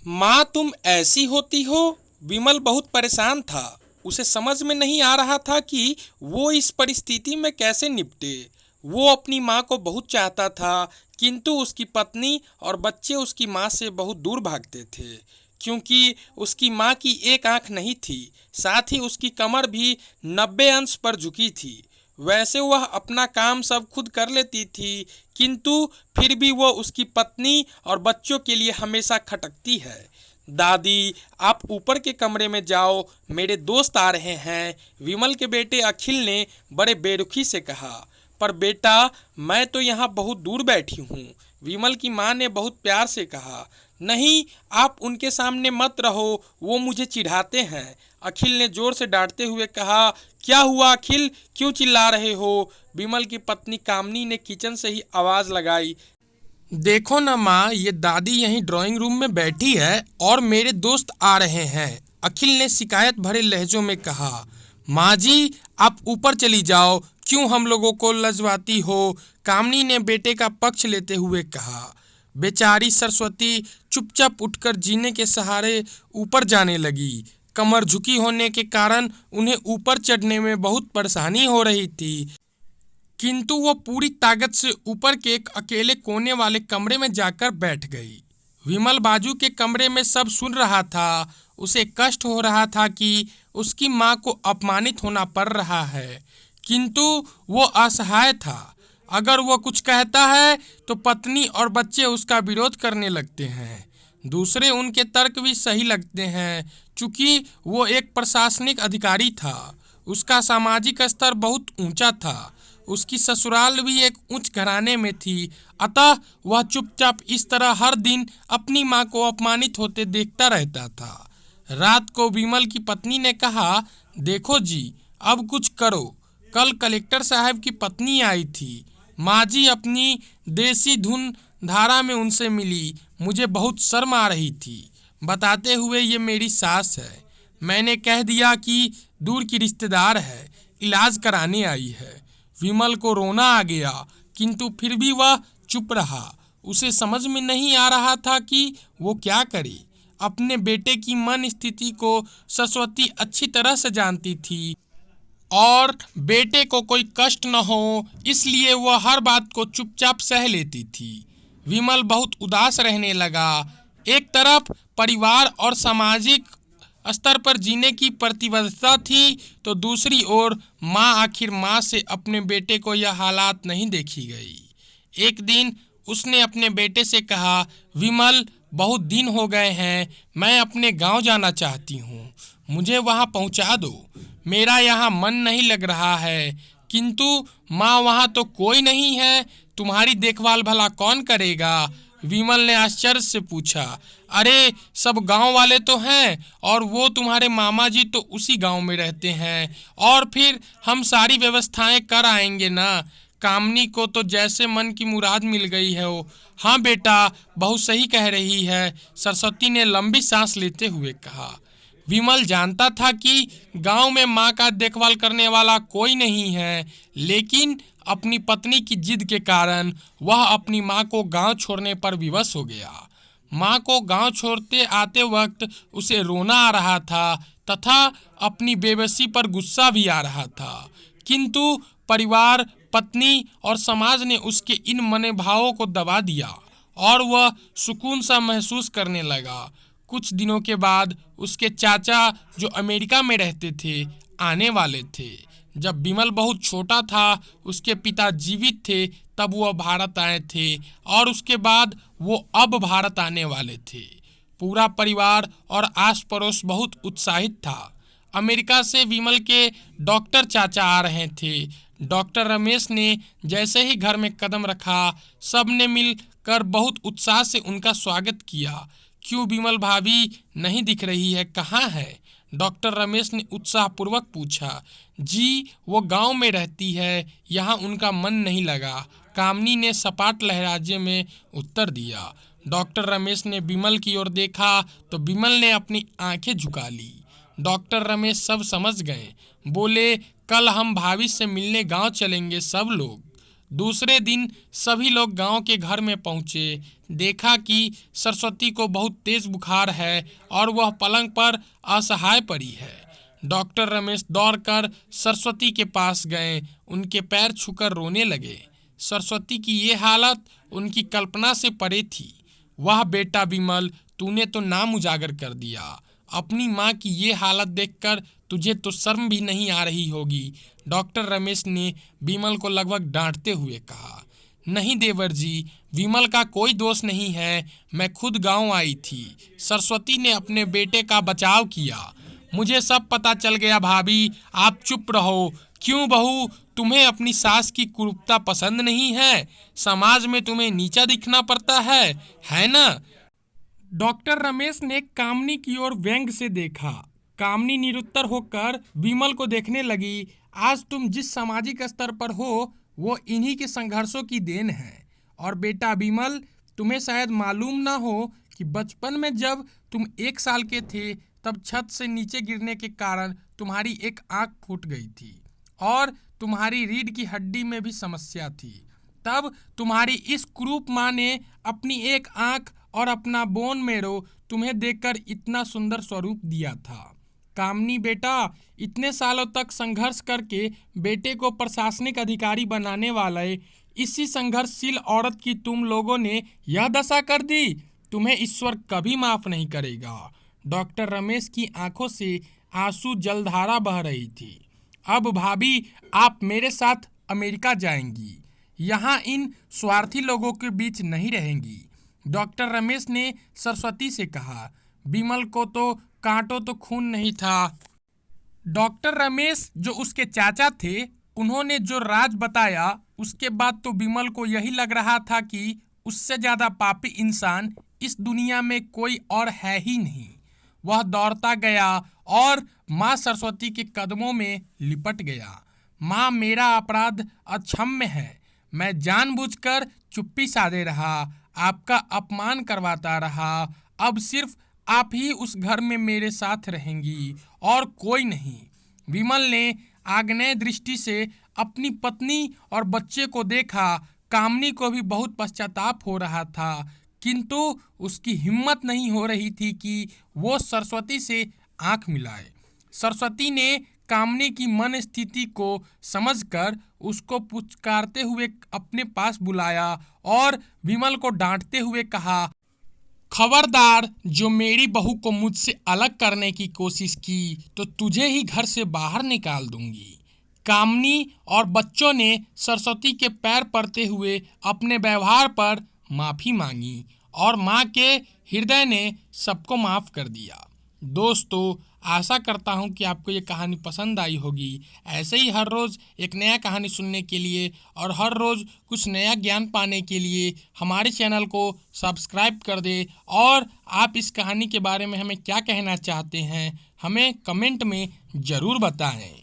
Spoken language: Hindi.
माँ तुम ऐसी होती हो। विमल बहुत परेशान था। उसे समझ में नहीं आ रहा था कि वो इस परिस्थिति में कैसे निपटे। वो अपनी माँ को बहुत चाहता था, किंतु उसकी पत्नी और बच्चे उसकी माँ से बहुत दूर भागते थे, क्योंकि उसकी माँ की एक आंख नहीं थी, साथ ही उसकी कमर भी 90 अंश पर झुकी थी। वैसे वह अपना काम सब खुद कर लेती थी, किंतु फिर भी वह उसकी पत्नी और बच्चों के लिए हमेशा खटकती है। दादी, आप ऊपर के कमरे में जाओ, मेरे दोस्त आ रहे हैं, विमल के बेटे अखिल ने बड़े बेरुखी से कहा। पर बेटा, मैं तो यहाँ बहुत दूर बैठी हूँ, विमल की माँ ने बहुत प्यार से कहा। नहीं, आप उनके सामने मत रहो, वो मुझे चिढ़ाते हैं, अखिल ने जोर से डांटते हुए कहा। क्या हुआ अखिल, क्यों चिल्ला रहे हो? विमल की पत्नी कामनी ने किचन से ही आवाज लगाई। देखो ना माँ, ये दादी यहीं ड्राइंग रूम में बैठी है और मेरे दोस्त आ रहे हैं, अखिल ने शिकायत भरे लहजों में कहा। माँ जी, आप ऊपर चली जाओ, क्यों हम लोगों को लजवाती हो? कामनी ने बेटे का पक्ष लेते हुए कहा। बेचारी सरस्वती चुपचाप उठकर जीने के सहारे ऊपर जाने लगी। कमर झुकी होने के कारण उन्हें ऊपर चढ़ने में बहुत परेशानी हो रही थी, किंतु वो पूरी ताकत से ऊपर के एक अकेले कोने वाले कमरे में जाकर बैठ गई। विमल बाजू के कमरे में सब सुन रहा था। उसे कष्ट हो रहा था कि उसकी माँ को अपमानित होना पड़ रहा है, किंतु वो असहाय था। अगर वो कुछ कहता है तो पत्नी और बच्चे उसका विरोध करने लगते हैं। दूसरे उनके तर्क भी सही लगते हैं, चूंकि वो एक प्रशासनिक अधिकारी था। उसका सामाजिक स्तर बहुत ऊंचा था। उसकी ससुराल भी एक उच्च घराने में थी, अतः वह चुपचाप इस तरह हर दिन अपनी माँ को अपमानित होते देखता रहता था। रात को विमल की पत्नी ने कहा, देखो जी, अब कुछ करो। कल कलेक्टर साहब की पत्नी आई थी। माँ जी अपनी देसी धुन धारा में उनसे मिली। मुझे बहुत शर्म आ रही थी, बताते हुए ये मेरी सास है। मैंने कह दिया कि दूर की रिश्तेदार है, इलाज कराने आई है। विमल को रोना आ गया, किंतु फिर भी वह चुप रहा। उसे समझ में नहीं आ रहा था कि वो क्या करे। अपने बेटे की मन स्थिति को सरस्वती अच्छी तरह से जानती थी और बेटे को कोई कष्ट न हो, इसलिए वह हर बात को चुपचाप सह लेती थी। विमल बहुत उदास रहने लगा। एक तरफ परिवार और सामाजिक स्तर पर जीने की प्रतिबद्धता थी, तो दूसरी ओर माँ, आखिर माँ से अपने बेटे को यह हालात नहीं देखी गई। एक दिन उसने अपने बेटे से कहा, विमल, बहुत दिन हो गए हैं, मैं अपने गांव जाना चाहती हूँ, मुझे वहाँ पहुँचा दो। मेरा यहाँ मन नहीं लग रहा है। किंतु माँ, वहाँ तो कोई नहीं है, तुम्हारी देखभाल भला कौन करेगा? विमल ने आश्चर्य से पूछा। अरे, सब गांव वाले तो हैं, और वो तुम्हारे मामा जी तो उसी गांव में रहते हैं, और फिर हम सारी व्यवस्थाएं कर आएंगे ना। कामनी को तो जैसे मन की मुराद मिल गई है वो। हाँ बेटा, बहुत सही कह रही है, सरस्वती ने लंबी सांस लेते हुए कहा। विमल जानता था कि गांव में मां का देखभाल करने वाला कोई नहीं है, लेकिन अपनी पत्नी की जिद के कारण वह अपनी मां को गांव छोड़ने पर विवश हो गया। मां को गांव छोड़ते आते वक्त उसे रोना आ रहा था तथा अपनी बेबसी पर गुस्सा भी आ रहा था, किंतु परिवार, पत्नी और समाज ने उसके इन मनोभावों को दबा दिया और वह सुकून सा महसूस करने लगा। कुछ दिनों के बाद उसके चाचा, जो अमेरिका में रहते थे, आने वाले थे। जब विमल बहुत छोटा था, उसके पिता जीवित थे, तब वह भारत आए थे, और उसके बाद वो अब भारत आने वाले थे। पूरा परिवार और आस पड़ोस बहुत उत्साहित था। अमेरिका से विमल के डॉक्टर चाचा आ रहे थे। डॉक्टर रमेश ने जैसे ही घर में कदम रखा, सब ने मिलकर बहुत उत्साह से उनका स्वागत किया। क्यों विमल भाभी नहीं दिख रही है, कहाँ है? डॉक्टर रमेश ने उत्साहपूर्वक पूछा। जी, वो गांव में रहती है, यहाँ उनका मन नहीं लगा, कामनी ने सपाट लहराजे में उत्तर दिया। डॉक्टर रमेश ने विमल की ओर देखा तो विमल ने अपनी आंखें झुका ली। डॉक्टर रमेश सब समझ गए। बोले, कल हम भाभी से मिलने गांव चलेंगे सब लोग। दूसरे दिन सभी लोग गांव के घर में पहुंचे। देखा कि सरस्वती को बहुत तेज बुखार है और वह पलंग पर असहाय पड़ी है। डॉक्टर रमेश दौड़कर सरस्वती के पास गए, उनके पैर छूकर रोने लगे। सरस्वती की ये हालत उनकी कल्पना से परे थी। वाह बेटा विमल, तूने तो नाम उजागर कर दिया। अपनी माँ की ये हालत देखकर तुझे तो शर्म भी नहीं आ रही होगी। डॉक्टर रमेश ने विमल को लगभग डांटते हुए कहा। नहीं देवर जी, विमल का कोई दोष नहीं है, मैं खुद गांव आई थी। सरस्वती ने अपने बेटे का बचाव किया। मुझे सब पता चल गया भाभी, आप चुप रहो। क्यों बहू, तुम्हें अपनी सास की कुरूपता पसंद नहीं है? समाज में तुम्हें नीचा दिखना पड़ता है ना? डॉक्टर रमेश ने कामनी की ओर व्यंग्य से देखा। कामनी निरुत्तर होकर विमल को देखने लगी। आज तुम जिस सामाजिक स्तर पर हो वो इन्हीं के संघर्षों की देन है। और बेटा विमल, तुम्हें शायद मालूम ना हो कि बचपन में जब तुम 1 साल के थे तब छत से नीचे गिरने के कारण तुम्हारी एक आंख फूट गई थी और तुम्हारी रीढ़ की हड्डी में भी समस्या थी। तब तुम्हारी इस कुरूप माँ ने अपनी एक आंख और अपना बोन मेरो तुम्हें देखकर इतना सुंदर स्वरूप दिया था। कामनी बेटा, इतने सालों तक संघर्ष करके बेटे को प्रशासनिक अधिकारी बनाने वाले इसी संघर्षशील औरत की तुम लोगों ने यह दशा कर दी। तुम्हें ईश्वर कभी माफ नहीं करेगा। डॉक्टर रमेश की आंखों से आंसू जलधारा बह रही थी। अब भाभी, आप मेरे साथ अमेरिका जाएंगी, यहाँ इन स्वार्थी लोगों के बीच नहीं रहेंगी। डॉक्टर रमेश ने सरस्वती से कहा। विमल को तो कांटो तो खून नहीं था। डॉक्टर रमेश जो उसके चाचा थे, उन्होंने जो राज बताया उसके बाद तो विमल को यही लग रहा था कि उससे ज़्यादा पापी इंसान इस दुनिया में कोई और है ही नहीं। वह दौड़ता गया और माँ सरस्वती के कदमों में लिपट गया। माँ, मेरा अपराध अक्षम्य है। मैं जानबूझकर चुप्पी साधे रहा, आपका अपमान करवाता रहा। अब सिर्फ आप ही उस घर में मेरे साथ रहेंगी और कोई नहीं। विमल ने आग्नेय दृष्टि से अपनी पत्नी और बच्चे को देखा। कामनी को भी बहुत पश्चाताप हो रहा था, किंतु उसकी हिम्मत नहीं हो रही थी कि वो सरस्वती से आंख मिलाए। सरस्वती ने कामनी की मन स्थिति को समझकर उसको पुचकारते हुए अपने पास बुलाया और विमल को डांटते हुए कहा, खबरदार, जो मेरी बहू को मुझसे अलग करने की कोशिश की तो तुझे ही घर से बाहर निकाल दूंगी। कामनी और बच्चों ने सरस्वती के पैर पड़ते हुए अपने व्यवहार पर माफ़ी मांगी और माँ के हृदय ने सबको माफ़ कर दिया। दोस्तों, आशा करता हूँ कि आपको ये कहानी पसंद आई होगी। ऐसे ही हर रोज़ एक नया कहानी सुनने के लिए और हर रोज़ कुछ नया ज्ञान पाने के लिए हमारे चैनल को सब्सक्राइब कर दें। और आप इस कहानी के बारे में हमें क्या कहना चाहते हैं, हमें कमेंट में ज़रूर बताएं।